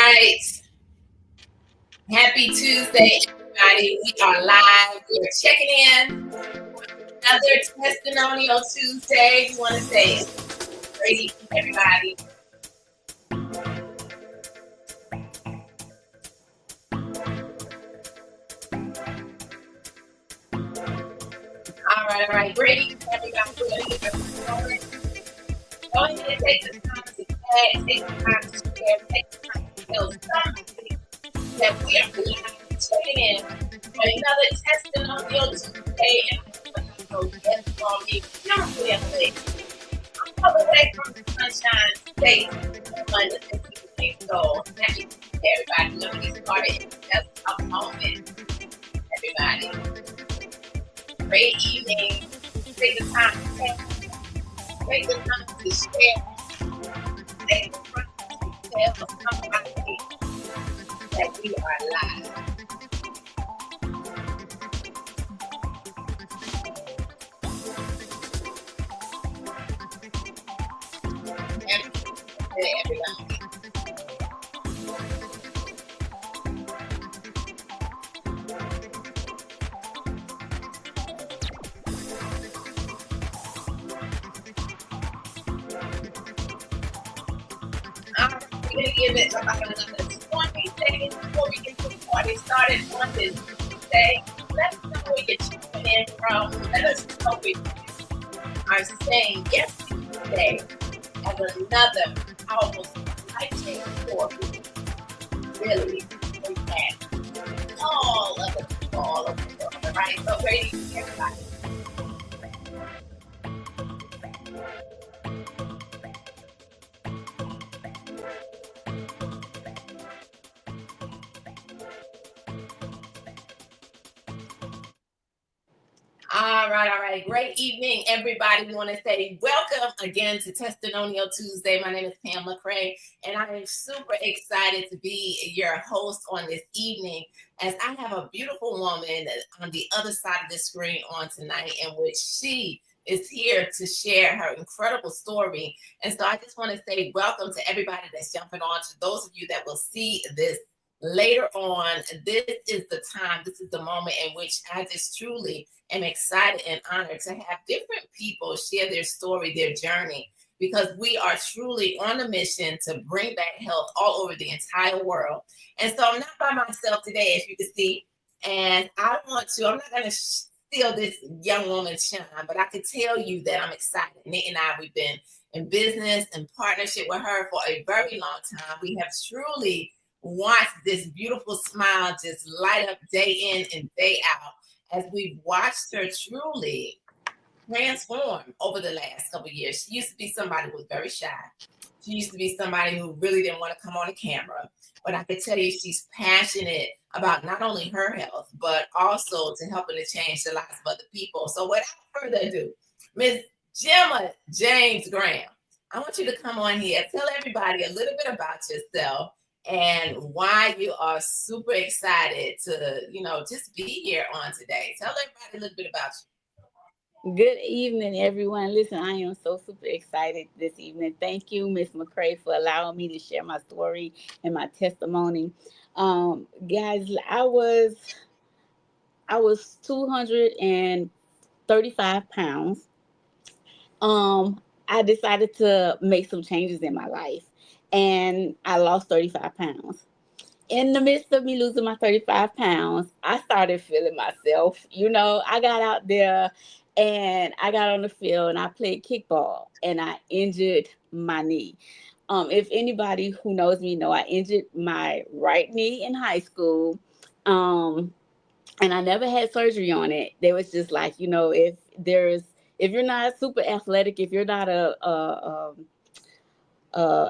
right. Happy Tuesday, everybody. We are live. We are checking in. Another Testinonial Tuesday. We want to say great evening, everybody. All right. Great evening, everybody. We're going to get started. Go ahead and take the time to tag, take the time to share, take the time to tell somebody that we are live checking in for another Testinonial Tuesday. And I'm going to guest for me. Beautifully amazing. I'm all the way from the Sunshine State on the 15th. So happy to see everybody. We're going to get started in just a moment. Everybody. Great evening. Take the time to tell. Take the time to share. Take the time to tell somebody that we are live. Everybody. We're going to give it about another 20 seconds before we get the party started on this Tuesday. Let us know where you're tuning in from. Let us know where you are saying yes today as another powerful life-changing story. Really, we had all of the people all over the world. All right, so great evening, everybody. All right. Great evening, everybody. We want to say welcome again to Testimonial Tuesday. My name is Pamela Cray, and I am super excited to be your host on this evening as I have a beautiful woman on the other side of the screen on tonight, in which she is here to share her incredible story. And so I just want to say welcome to everybody that's jumping on. To those of you that will see this later on, this is the time, this is the moment in which I just truly am excited and honored to have different people share their story, their journey, because we are truly on a mission to bring back health all over the entire world. And so I'm not by myself today, as you can see, and I'm not going to steal this young woman's shine, but I can tell you that I'm excited. Nate and I, we've been in business and partnership with her for a very long time. We have truly watch this beautiful smile just light up day in and day out as we've watched her truly transform over the last couple of years. She used to be somebody who was very shy. She used to be somebody who really didn't want to come on the camera. But I can tell you she's passionate about not only her health, but also to helping to change the lives of other people. So without further ado, Miss Jemma James Graham, I want you to come on here, tell everybody a little bit about yourself and why you are super excited to, just be here on today. Tell everybody a little bit about you. Good evening, everyone. Listen, I am so super excited this evening. Thank you, Miss McCray, for allowing me to share my story and my testimony. Guys, I was 235 pounds. I decided to make some changes in my life, and I lost 35 pounds. In the midst of me losing my 35 pounds, I started feeling myself. I got out there and I got on the field and I played kickball and I injured my knee. If anybody who knows me know, I injured my right knee in high school. And I never had surgery on it. They was just like, if you're not super athletic, if you're not a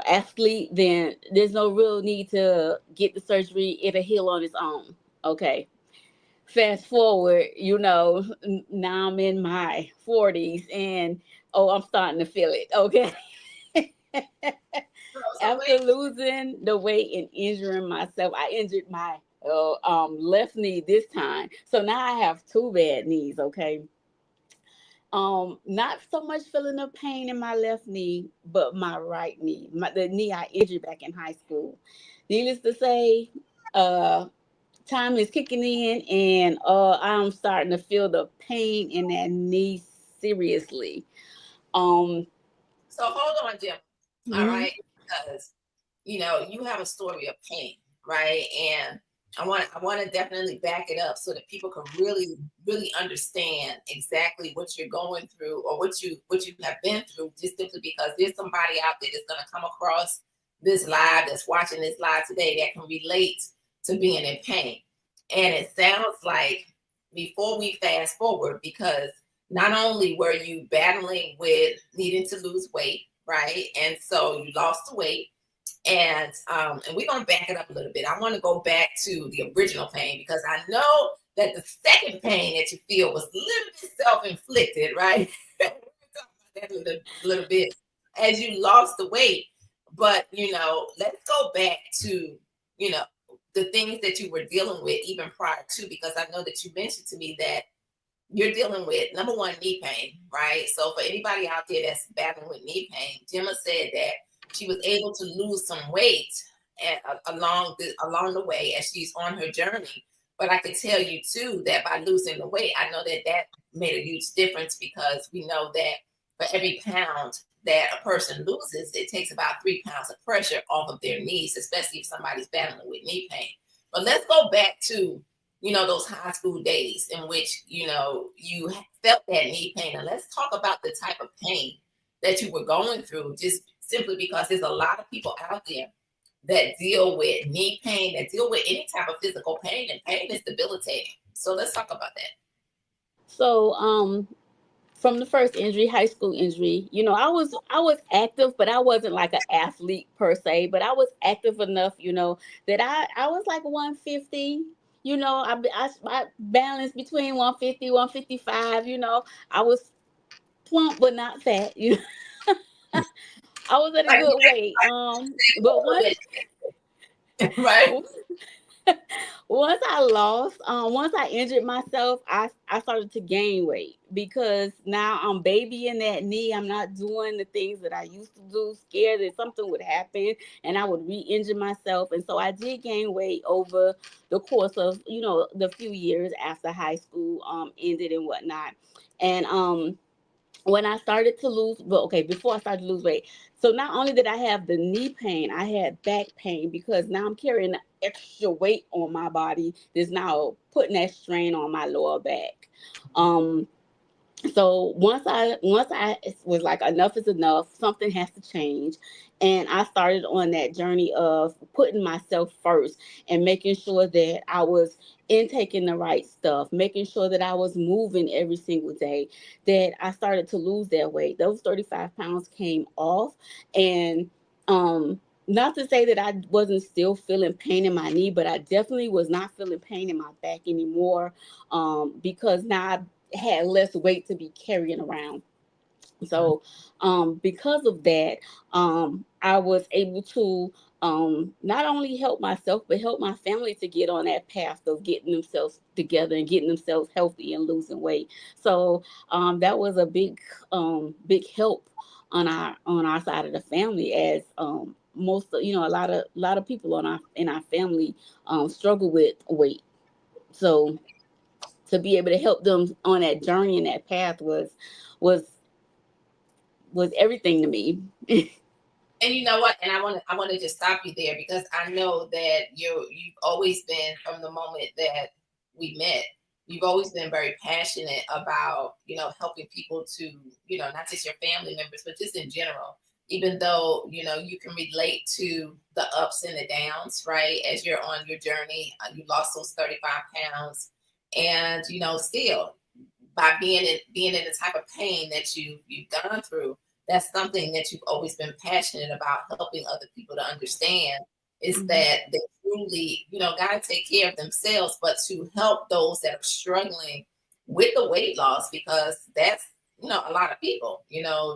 athlete, then there's no real need to get the surgery. It'll heal on its own. Okay. Fast forward, now I'm in my 40s and I'm starting to feel it. Okay. After losing the weight and injuring myself, I injured my left knee this time. So now I have two bad knees. Okay. Not so much feeling the pain in my left knee, but my right knee, the knee I injured back in high school. Needless to say, uh, time is kicking in, and I'm starting to feel the pain in that knee seriously. Um, So hold on, Jim. All mhm. right, because you have a story of pain, right? And I want to definitely back it up so that people can really really understand exactly what you're going through or what you have been through. Just simply because there's somebody out there that's going to come across this live, that's watching this live today, that can relate to being in pain. And it sounds like, before we fast forward, because not only were you battling with needing to lose weight, right? And so you lost the weight, and we're gonna back it up a little bit. I want to go back to the original pain, because I know that the second pain that you feel was a little bit self-inflicted, right? We're gonna talk about that a little bit as you lost the weight. But let's go back to you know the things that you were dealing with even prior to, because I know that you mentioned to me that you're dealing with, number one, knee pain, right? So for anybody out there that's battling with knee pain, Jemma said that she was able to lose some weight along the way as she's on her journey. But I can tell you too that by losing the weight, I know that made a huge difference, because we know that for every pound that a person loses, it takes about 3 pounds of pressure off of their knees, especially if somebody's battling with knee pain. But let's go back to those high school days in which, you felt that knee pain. And let's talk about the type of pain that you were going through, just simply because there's a lot of people out there that deal with knee pain, that deal with any type of physical pain, and pain is debilitating. So let's talk about that. So, from the first injury, high school injury, I was active, but I wasn't like an athlete per se. But I was active enough, that I was like 150. I balanced between 150, 155. I was plump but not fat. I was at a Like, good weight. But right? once once I lost, once I injured myself, I started to gain weight because now I'm babying that knee. I'm not doing the things that I used to do, scared that something would happen and I would re-injure myself. And so I did gain weight over the course of, the few years after high school ended and whatnot. And when I started to lose, well, okay, before I started to lose weight, so not only did I have the knee pain, I had back pain because now I'm carrying extra weight on my body that's now putting that strain on my lower back. Um, so once I was like, enough is enough, something has to change, and I started on that journey of putting myself first and making sure that I was intaking the right stuff, making sure that I was moving every single day, that I started to lose that weight. Those 35 pounds came off. And not to say that I wasn't still feeling pain in my knee, but I definitely was not feeling pain in my back anymore, because now I had less weight to be carrying around. So, because of that, I was able to not only help myself, but help my family to get on that path of getting themselves together and getting themselves healthy and losing weight. So, that was a big help on our side of the family, as most a lot of people in our family struggle with weight. So to be able to help them on that journey and that path was was everything to me. And you know what? And I want to just stop you there, because I know that you've always been, from the moment that we met, you've always been very passionate about helping people to, not just your family members, but just in general. Even though you can relate to the ups and the downs, right? As you're on your journey, you lost those 35 pounds, and still, by being in the type of pain that you've gone through, that's something that you've always been passionate about, helping other people to understand, is Mhm. that they truly, got to take care of themselves, but to help those that are struggling with the weight loss, because that's, a lot of people,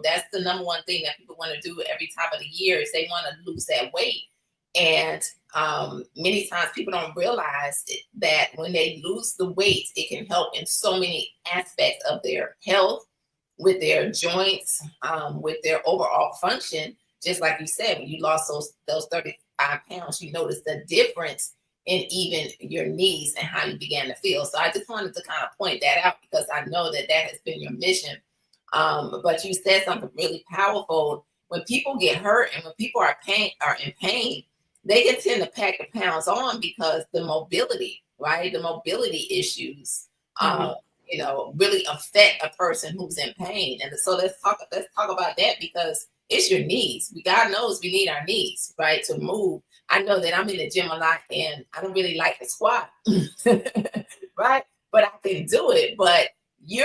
that's the number one thing that people want to do every time of the year, is they want to lose that weight. And many times people don't realize that when they lose the weight, it can help in so many aspects of their health, with their joints, with their overall function. Just like you said, when you lost those 35 pounds, you noticed the difference in even your knees and how you began to feel. So I just wanted to kind of point that out because I know that that has been your mission. But you said something really powerful. When people get hurt and when people are in pain, they can tend to pack the pounds on because the mobility, right? The mobility issues, Mm-hmm. really affect a person who's in pain. And so let's talk about that because it's your knees. God knows we need our knees, right, to move. I know that I'm in the gym a lot and I don't really like to squat, right? But I can do it. But you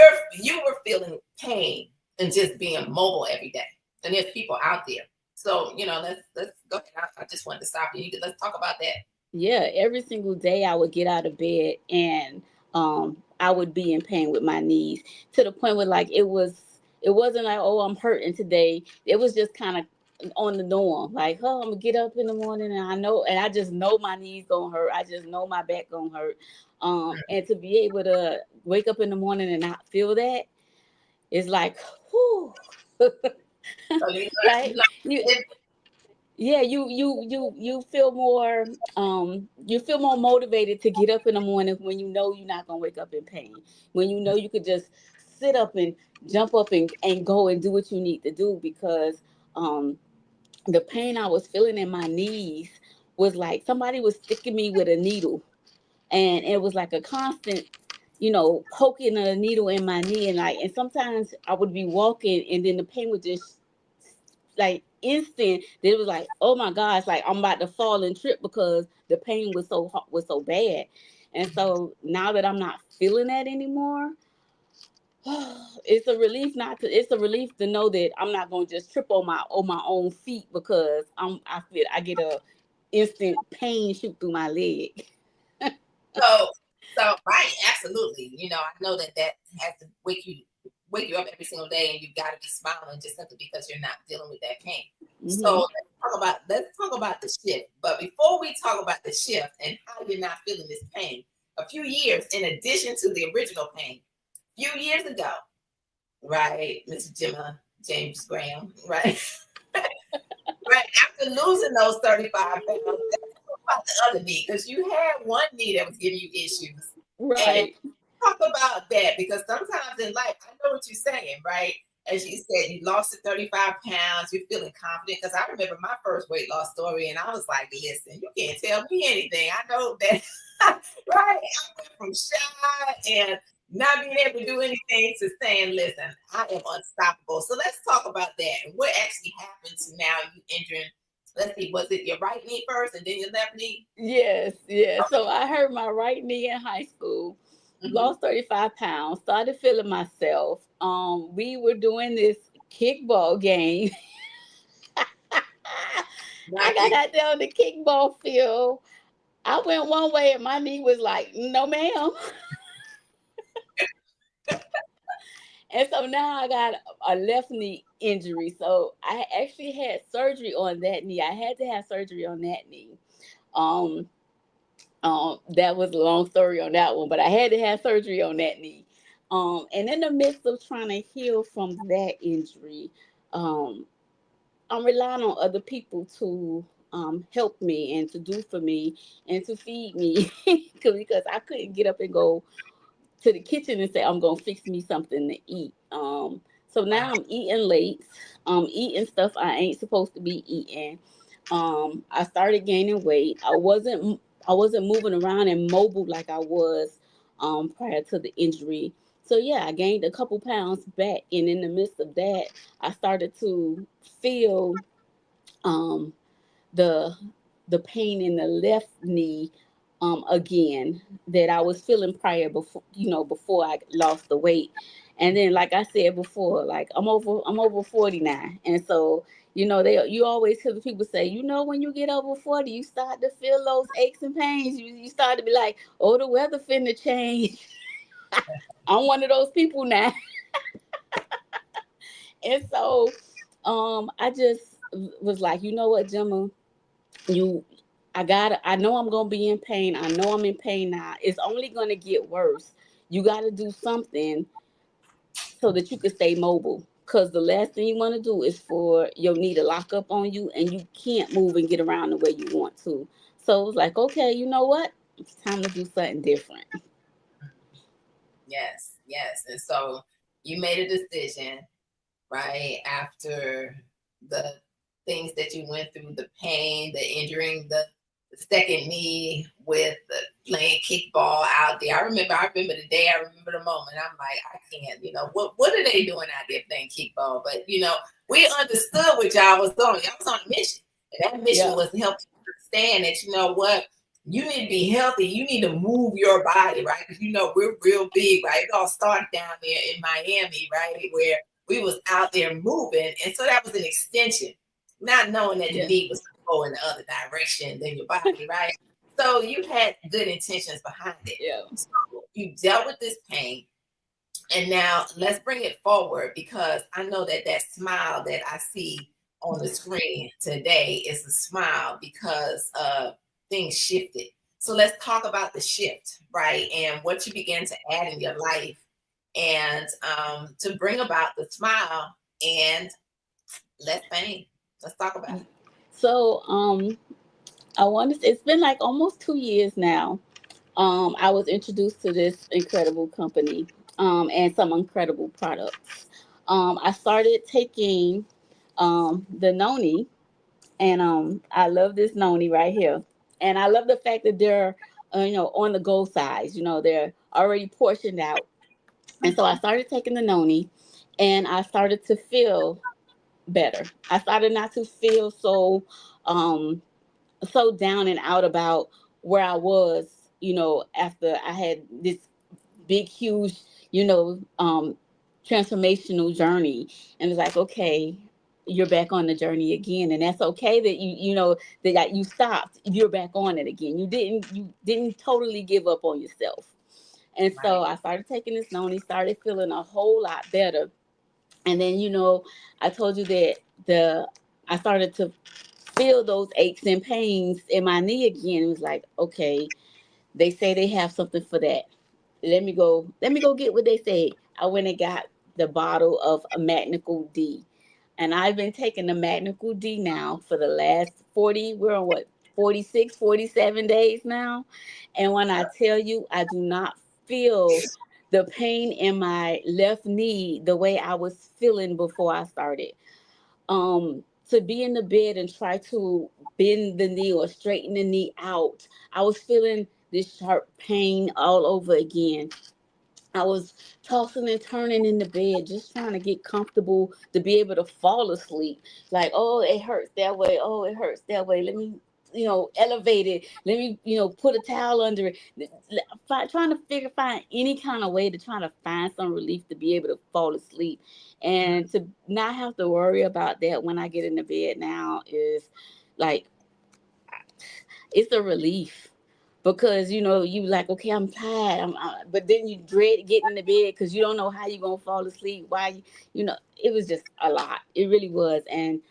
were feeling pain and just being mobile every day. And there's people out there. So, let's go ahead. I just wanted to stop you. Let's talk about that. Yeah, every single day I would get out of bed and I would be in pain with my knees to the point where like it wasn't like, oh, I'm hurting today. It was just kind of on the norm. Like, oh, I'm gonna get up in the morning and I just know my knees gonna hurt. I just know my back gonna hurt. And to be able to wake up in the morning and not feel that is like, whew. So Right? Yeah, you feel more you feel more motivated to get up in the morning when you know you're not gonna wake up in pain, when you know you could just sit up and jump up and go and do what you need to do because um the pain I was feeling in my knees was like somebody was sticking me with a needle, and it was like a constant, poking a needle in my knee, and sometimes I would be walking and then the pain would just like instant that it was like, oh my gosh, like I'm about to fall and trip because the pain was so bad. And so now that I'm not feeling that anymore, it's a relief to know that I'm not gonna just trip on my own feet because I get a instant pain shoot through my leg. So, so right, absolutely. I know that has to wake you up every single day, and you got to be smiling just simply because you're not dealing with that pain. So Hmm. let's talk about the shift. But before we talk about the shift and how you're not feeling this pain, a few years in addition to the original pain, a few years ago, right, Miss Jemma James Graham, right, right after losing those 35 pounds, about the other knee because you had one knee that was giving you issues. And Right. talk about that because sometimes in life, I know what you're saying, right? As you said, you lost the 35 pounds, you're feeling confident. Because I remember my first weight loss story, and I was like, listen, you can't tell me anything. I know that, right? I went from shy and not being able to do anything to saying, listen, I am unstoppable. So let's talk about that and what actually happened to now you injuring. Let's see, was it your right knee first and then your left knee? Yes, yes. So I hurt my right knee in high school, Mm-hmm. lost 35 pounds, started feeling myself. We were doing this kickball game. I Not got kick. out there on the kickball field. I went one way and my knee was like, no, ma'am. And so now I got a left knee injury. So I actually had surgery on that knee. I had to have surgery on that knee. Um, that was a long story on that one, but I had to have surgery on that knee. And in the midst of trying to heal from that injury, um, I'm relying on other people to help me and to do for me and to feed me because I couldn't get up and go to the kitchen and say I'm gonna fix me something to eat. So now I'm eating late, eating stuff I ain't supposed to be eating. I started gaining weight. I wasn't moving around and mobile like I was prior to the injury. So yeah, I gained a couple pounds back, and in the midst of that, I started to feel um, the the pain in the left knee again that I was feeling prior before I lost the weight. And then like I said before, like I'm over 49. And so, you always hear the people say, when you get over 40, you start to feel those aches and pains. You start to be like, oh, the weather finna change. I'm one of those people now. And so I just was like, you know what, Gemma, you I know I'm gonna be in pain. I know I'm in pain now. It's only gonna get worse. You gotta do something so that you can stay mobile. Because the last thing you want to do is for your knee to lock up on you and you can't move and get around the way you want to. So it was like, okay, you know what? It's time to do something different. Yes, yes. And so you made a decision, right, after the things that you went through, the pain, the injuring, the second knee with the playing kickball out there. I remember the day, I remember the moment. I'm like, I can't, what are they doing out there playing kickball? But we understood what y'all was doing. Y'all was on a mission. And that mission Yeah, was to help you understand that what? You need to be healthy. You need to move your body, right? Because we're real big, right? It all started down there in Miami, right? Where we was out there moving. And so that was an extension, not knowing that the yeah, knee was go in the other direction than your body, right? So you had good intentions behind it. yeah. So you dealt with this pain. And now let's bring it forward, because I know that smile that I see on the screen today is a smile because things shifted. So let's talk about the shift, right? And what you began to add in your life, and to bring about the smile and less pain. Let's talk about it. So I want to. It's been like almost 2 years now. I was introduced to this incredible company, and some incredible products. I started taking the noni, and I love this noni right here, and I love the fact that they're on the go size. They're already portioned out, and so I started taking the noni, and I started to feel better. I started not to feel um, so down and out about where I was, after I had this big, huge, you know, um, transformational journey. And it's like, okay, you're back on the journey again, and that's okay that that you stopped. You're back on it again. You didn't totally give up on yourself. And Right. so I started taking this noni, started feeling a whole lot better. And then, I told you that I started to feel those aches and pains in my knee again. It was like, okay, they say they have something for that. Let me go get what they say. I went and got the bottle of a Magnical D. And I've been taking the Magnical D now for the last 40, we're on what, 46, 47 days now. And when I tell you, I do not feel the pain in my left knee the way I was feeling before I started. To be in the bed and try to bend the knee or straighten the knee out, I was feeling this sharp pain all over again. I was tossing and turning in the bed, just trying to get comfortable to be able to fall asleep. Like, oh, it hurts that way. Oh, it hurts that way. Let me, elevate it. Let me, put a towel under it. Trying to find any kind of way to try to find some relief to be able to fall asleep. And to not have to worry about that when I get in the bed now is like, it's a relief, because you like, okay, I'm tired, but then you dread getting in the bed because you don't know how you're gonna fall asleep. Why it was just a lot. It really was. And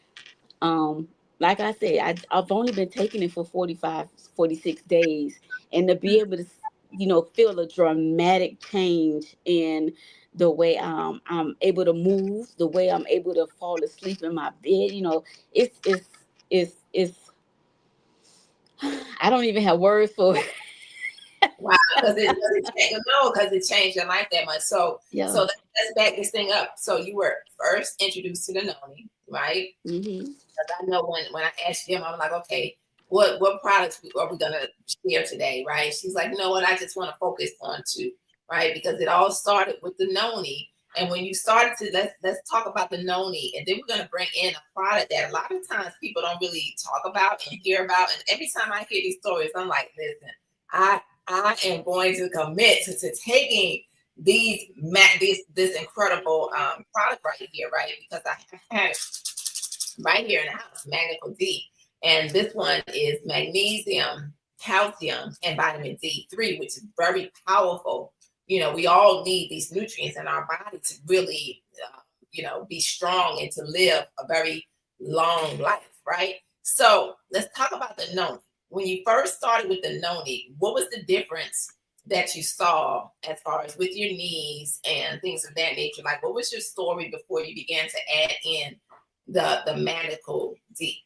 um like I said, I've only been taking it for 45, 46 days, and to be able to feel a dramatic change in the way I'm able to move, the way I'm able to fall asleep in my bed. It's I don't even have words for it. Wow, because it changed your life that much. So Yeah. let's back this thing up. So you were first introduced to the noni, right? Hmm. Because I know when I asked Jim, I'm like, okay, what products are we gonna share today, right? She's like, you know what? I just want to focus on two, right? Because it all started with the noni. And when you started to let's talk about the noni, and then we're gonna bring in a product that a lot of times people don't really talk about and hear about. And every time I hear these stories, I'm like, listen, I am going to commit to taking this incredible product right here, right? Because I have right here in the house, Magnical D. And this one is magnesium, calcium, and vitamin D3, which is very powerful. We all need these nutrients in our body to really, be strong and to live a very long life, right? So let's talk about the noni. When you first started with the noni, what was the difference that you saw as far as with your knees and things of that nature? Like, what was your story before you began to add in the medical D?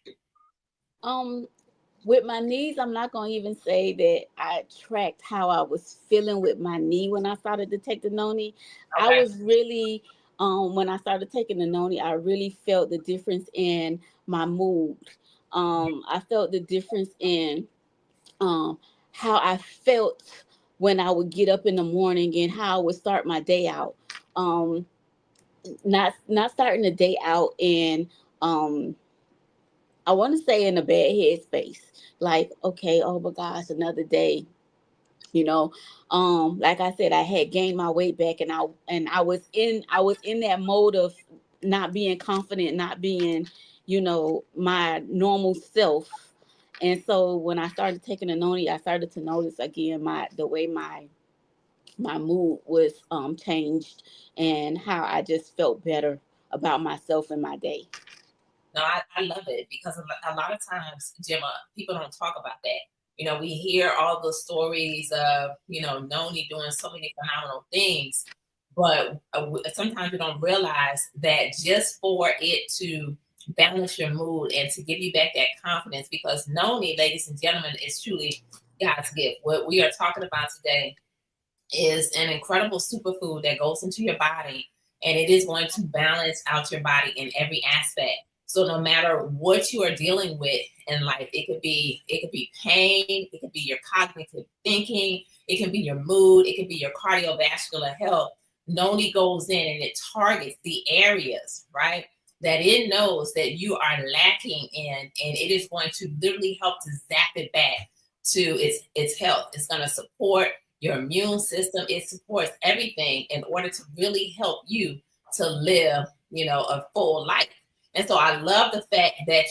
Um, with my knees, I'm not gonna even say that I tracked how I was feeling with my knee when I started to take the noni. I Okay. was really when I started taking the noni, I really felt the difference in my mood. I felt the difference in um how I felt when I would get up in the morning and how I would start my day out. Um, not starting the day out in um I want to say in a bad headspace. Like, okay, oh my gosh, another day. You know, like I said, I had gained my weight back, and I was in that mode of not being confident, not being, my normal self. And so when I started taking a noni, I started to notice again the way my mood was changed, and how I just felt better about myself and my day. No, I love it because a lot of times, Gemma, people don't talk about that. We hear all the stories of, Noni doing so many phenomenal things, but sometimes we don't realize that just for it to balance your mood and to give you back that confidence, because Noni, ladies and gentlemen, is truly God's gift. What we are talking about today is an incredible superfood that goes into your body, and it is going to balance out your body in every aspect. So no matter what you are dealing with in life, it could be pain, it could be your cognitive thinking, it can be your mood, it can be your cardiovascular health. Noni goes in and it targets the areas, right, that it knows that you are lacking in, and it is going to literally help to zap it back to its health. It's going to support your immune system. It supports everything in order to really help you to live, a full life. And so I love the fact that,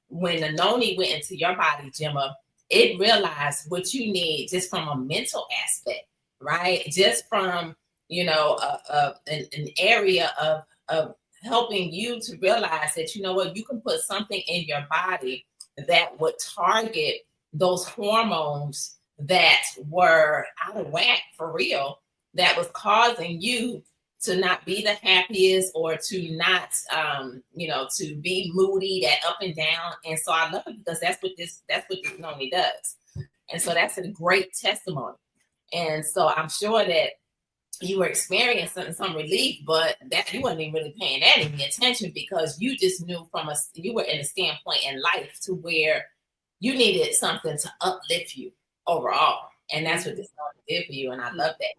when the noni went into your body, Gemma, it realized what you need just from a mental aspect, right? Just from, an area of helping you to realize that, you can put something in your body that would target those hormones that were out of whack for real, that was causing you to not be the happiest, or to not to be moody, that up and down. And so I love it because that's what this noni does. And so that's a great testimony. And so I'm sure that you were experiencing some relief, but that you weren't even really paying that any attention, because you just knew you were in a standpoint in life to where you needed something to uplift you overall. And that's what this song did for you. And I love that.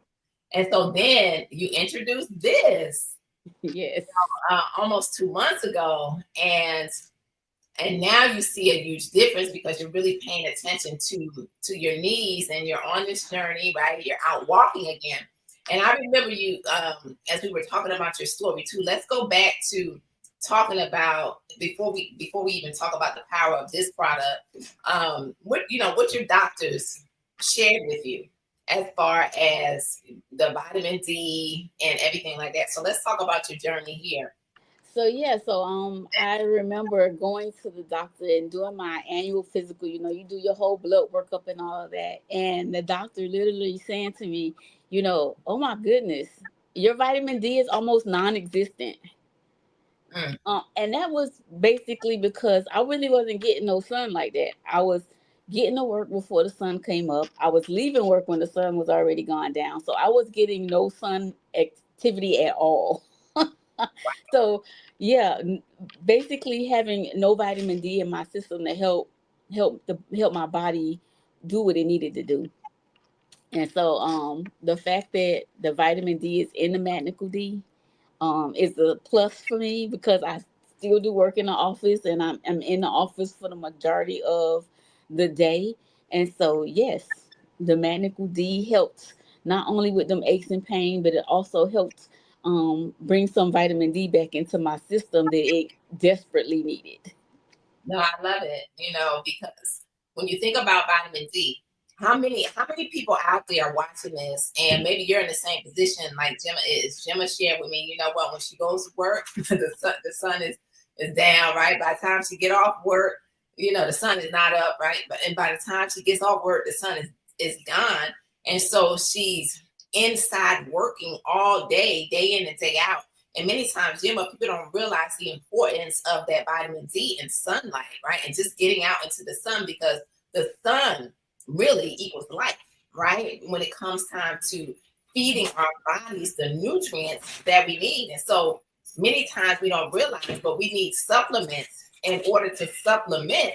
And so then you introduced this Yes. almost 2 months ago. And now you see a huge difference because you're really paying attention to your knees, and you're on this journey, right? You're out walking again. And I remember you, as we were talking about your story too. Let's go back to talking about, before we even talk about the power of this product. What your doctors shared with you as far as the vitamin D and everything like that. So let's talk about your journey here. So I remember going to the doctor and doing my annual physical. You do your whole blood workup and all of that. And the doctor literally saying to me, oh my goodness, your vitamin D is almost non-existent. Mm. And that was basically because I really wasn't getting no sun like that. I was getting to work before the sun came up. I was leaving work when the sun was already gone down. So I was getting no sun activity at all. So yeah, basically having no vitamin D in my system to help my body do what it needed to do. And so the fact that the vitamin D is in the Magnical D is a plus for me, because I still do work in the office, and I'm in the office for the majority of the day. And so, yes, the Magnical D helped not only with them aches and pain, but it also helped bring some vitamin D back into my system that it desperately needed. No, I love it, because when you think about vitamin D, how many people out there are watching this, and maybe you're in the same position like Gemma is. Gemma shared with me, what, when she goes to work, the sun is down, right? By the time she get off work, the sun is not up, right? And by the time she gets off work, the sun is gone. And so she's inside working all day, day in and day out. And many times, Jemma, people don't realize the importance of that vitamin D and sunlight, right? And just getting out into the sun, because the sun really equals life, right? When it comes time to feeding our bodies the nutrients that we need. And so many times we don't realize, but we need supplements in order to supplement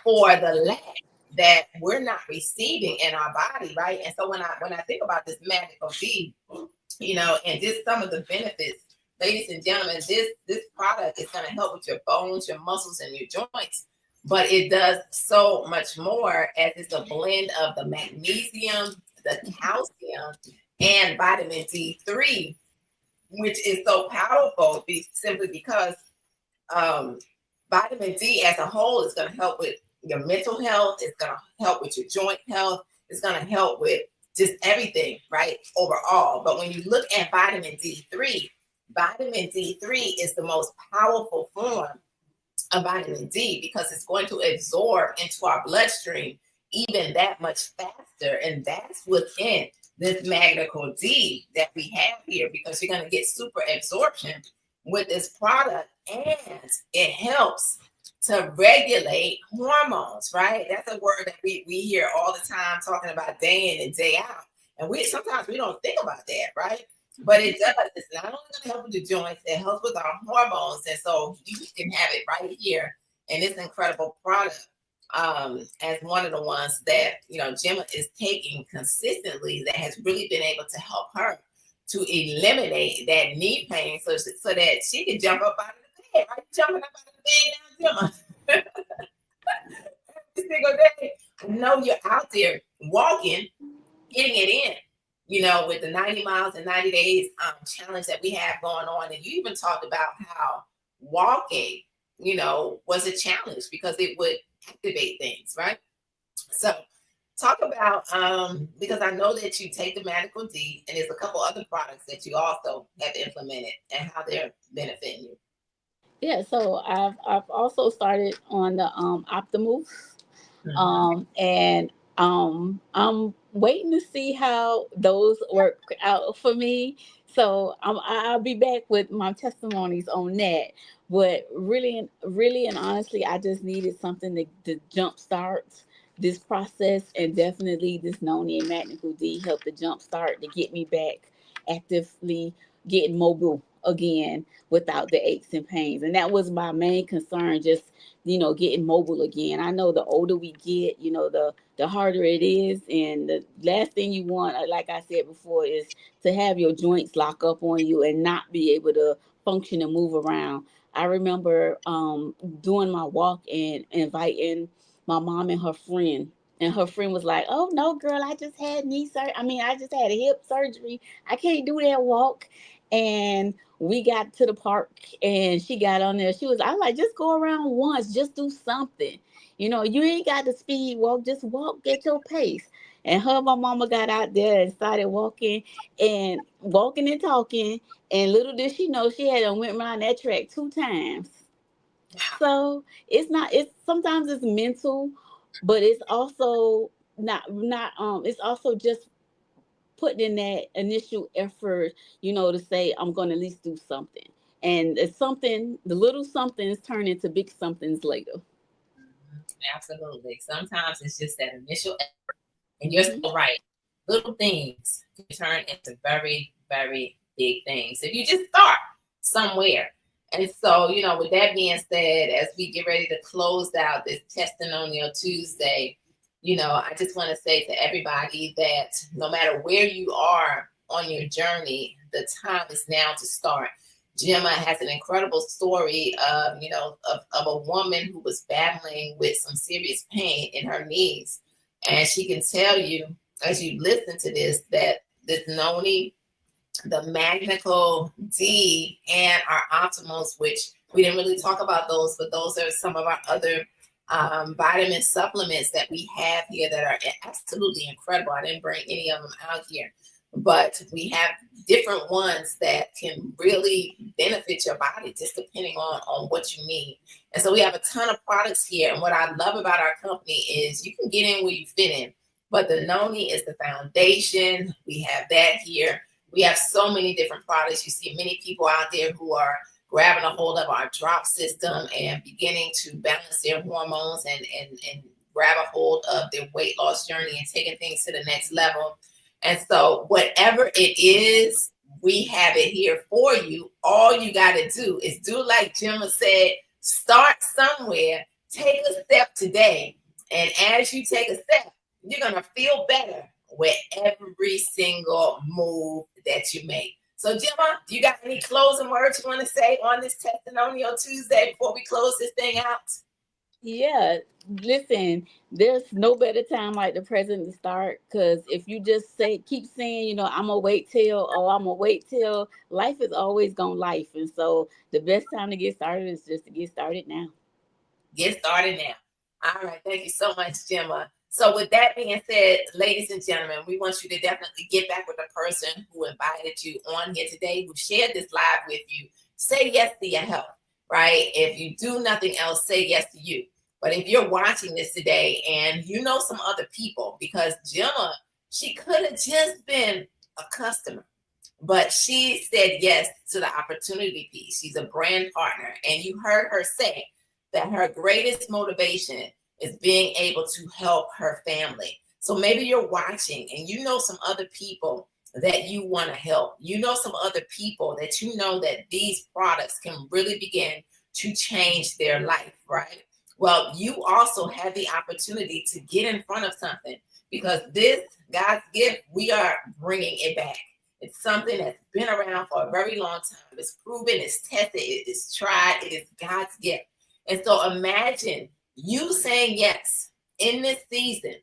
for the lack that we're not receiving in our body, right? And so when I think about this magical D, and just some of the benefits, ladies and gentlemen, this product is going to help with your bones, your muscles, and your joints. But it does so much more, as it's a blend of the magnesium, the calcium, and vitamin D3, which is so powerful simply because vitamin D as a whole is going to help with your mental health. It's going to help with your joint health. It's going to help with just everything, right? Overall. But when you look at vitamin D3 is the most powerful form of vitamin D, because it's going to absorb into our bloodstream even that much faster. And that's within this magical D that we have here, because you're going to get super absorption with this product, and it helps to regulate hormones, right? That's a word that we hear all the time, talking about day in and day out. And sometimes we don't think about that, right? But it does. It's not only going to help with the joints, it helps with our hormones. And so you can have it right here in this incredible product, as one of the ones that, Jemma is taking consistently, that has really been able to help her to eliminate that knee pain, so that she can jump up out of the bed. Are you jumping up out of the bed now, Jemma? Every single day. I know you're out there walking, getting it in, with the 90 miles in 90 days challenge that we have going on. And you even talked about how walking, was a challenge because it would activate things, right? So talk about, because I know that you take the Medical D, and there's a couple other products that you also have implemented, and how they're benefiting you. Yeah, so I've also started on the Optimal, and I'm waiting to see how those work out for me. So I'll be back with my testimonies on that. But really and honestly, I just needed something to jumpstart this process, and definitely this Noni and Magnical D helped to jumpstart to get me back actively getting mobile again without the aches and pains. And that was my main concern, just getting mobile again. I know the older we get, the harder it is, and the last thing you want, like I said before, is to have your joints lock up on you and not be able to function and move around. I remember doing my walk and inviting my mom and her friend. And her friend was like, "Oh no, girl, I just had knee surgery. I mean, I just had a hip surgery. I can't do that walk." And we got to the park, and she got on there. I was like, just go around once, just do something. You ain't got to speed walk, just walk at your pace. And my mama got out there and started walking and talking. And little did she know, she had went around that track 2 times. So it's sometimes it's mental, but it's also it's also just putting in that initial effort, to say, I'm going to at least do something. And it's something, the little somethings turn into big somethings later. Absolutely. Sometimes it's just that initial effort. And you're Hmm. so right. Little things can turn into very, very big things if you just start somewhere. And so, with that being said, as we get ready to close out this Testimonial Tuesday, I just want to say to everybody that no matter where you are on your journey, the time is now to start. Jemma has an incredible story of a woman who was battling with some serious pain in her knees. And she can tell you, as you listen to this, that this Noni, the Magnical D, and our Optimals, which we didn't really talk about those, but those are some of our other vitamin supplements that we have here that are absolutely incredible. I didn't bring any of them out here, but we have different ones that can really benefit your body just depending on what you need. And so we have a ton of products here. And what I love about our company is you can get in where you fit in. but the noni is the foundation. We have that here. We have so many different products. You see many people out there who are grabbing a hold of our drop system and beginning to balance their hormones and grab a hold of their weight loss journey and taking things to the next level. And so, whatever it is, we have it here for you. All you got to do is do like Jemma said, start somewhere, take a step today. And as you take a step, you're going to feel better with every single move that you make. So, Jemma, do you got any closing words you want to say on this Testimonial Tuesday before we close this thing out? Yeah, listen, there's no better time like the present to start, because if you just keep saying, I'm gonna wait till, oh, I'm gonna wait till, life is always gonna life. And so the best time to get started is just to get started now. Get started now. All right. Thank you so much, Jemma. So, with that being said, ladies and gentlemen, we want you to definitely get back with the person who invited you on here today, who shared this live with you. Say yes to your health, right? If you do nothing else, say yes to you. But if you're watching this today and you know some other people, because Jemma, she could have just been a customer, but she said yes to the opportunity piece. She's a brand partner. And you heard her say that her greatest motivation is being able to help her family. So maybe you're watching and you know some other people that you want to help. You know some other people that you know that these products can really begin to change their life, right? Well, you also have the opportunity to get in front of something, because this God's gift, we are bringing it back. It's something that's been around for a very long time. It's proven, it's tested, it is tried, it is God's gift. And so imagine you saying yes in this season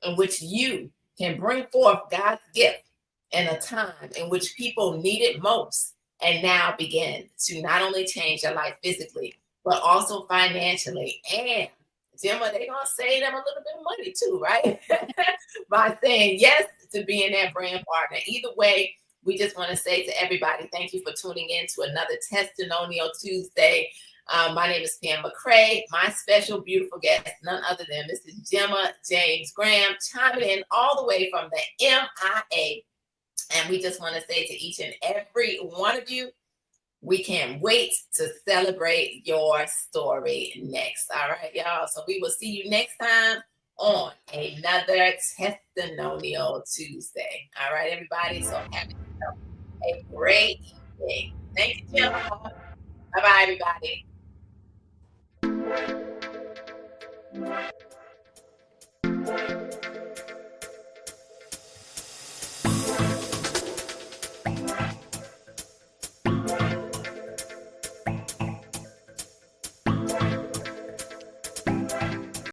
in which you can bring forth God's gift in a time in which people need it most, and now begin to not only change their life physically, but also financially. And Jemma, they're going to save them a little bit of money too, right? By saying yes to being that brand partner. Either way, we just want to say to everybody, thank you for tuning in to another Testimonial Tuesday. My name is Pam McCray. My special, beautiful guest, none other than Mrs. Jemma James Graham, chiming in all the way from the MIA. And we just want to say to each and every one of you, we can't wait to celebrate your story next. All right, y'all. So we will see you next time on another Testimonial Tuesday. All right, everybody. So have a great evening. Thank you, Jemma. Bye-bye, everybody.